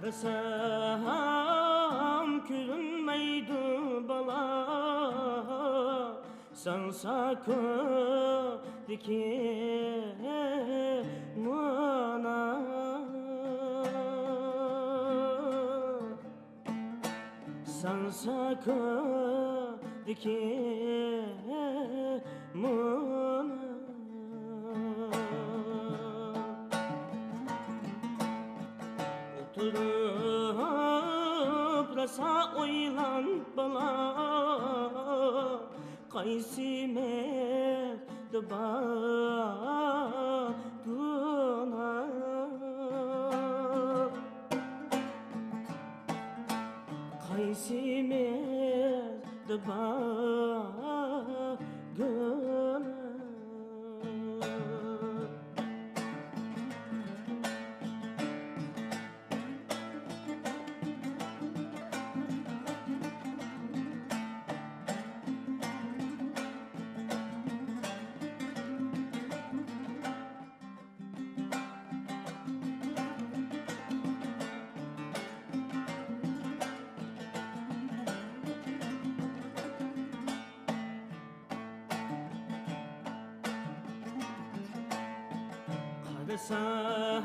Karasam külünmeydi bala, sen sakın dike mana. Sen sakın dike mana. Oturup rasa oylan bala, qaysi mehdi baduna. Qaysi mehdi baduna.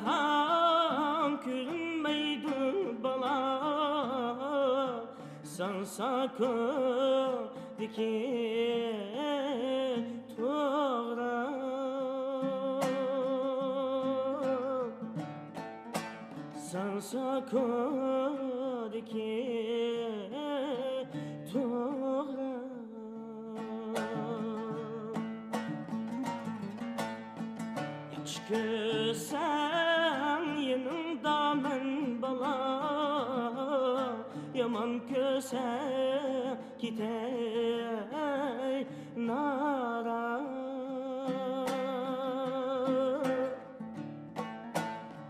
Karasam külünmeydi bala, sen sakın dike toğra. Sen sakın dike toğra. Kösen yanımda men bala, yaman kösen gitey nara.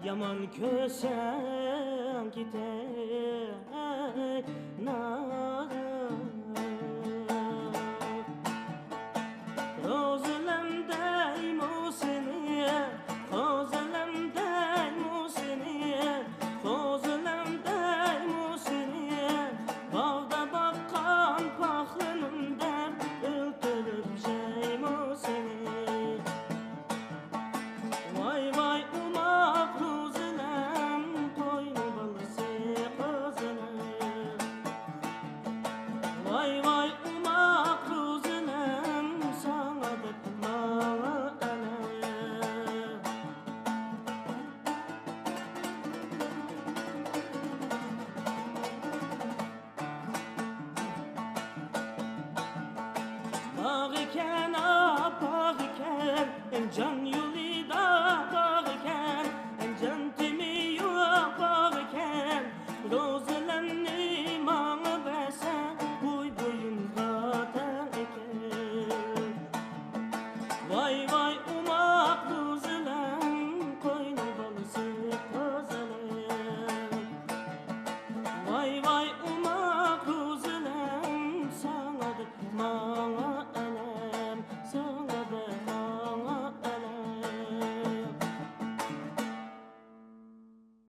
Yaman kösen gitey nara. Rozalemdeyim o seni, rozalemdeyim o seni, rozalemdeyim o seni. Bağda bakkan paxlınımdan öldürüp şeyim o seni. Vay vay umaq rozalem, koynu balısı kızını. Vay vay umaq rozalem, sana bakmalı ele. Bağ iken, bağ iken, can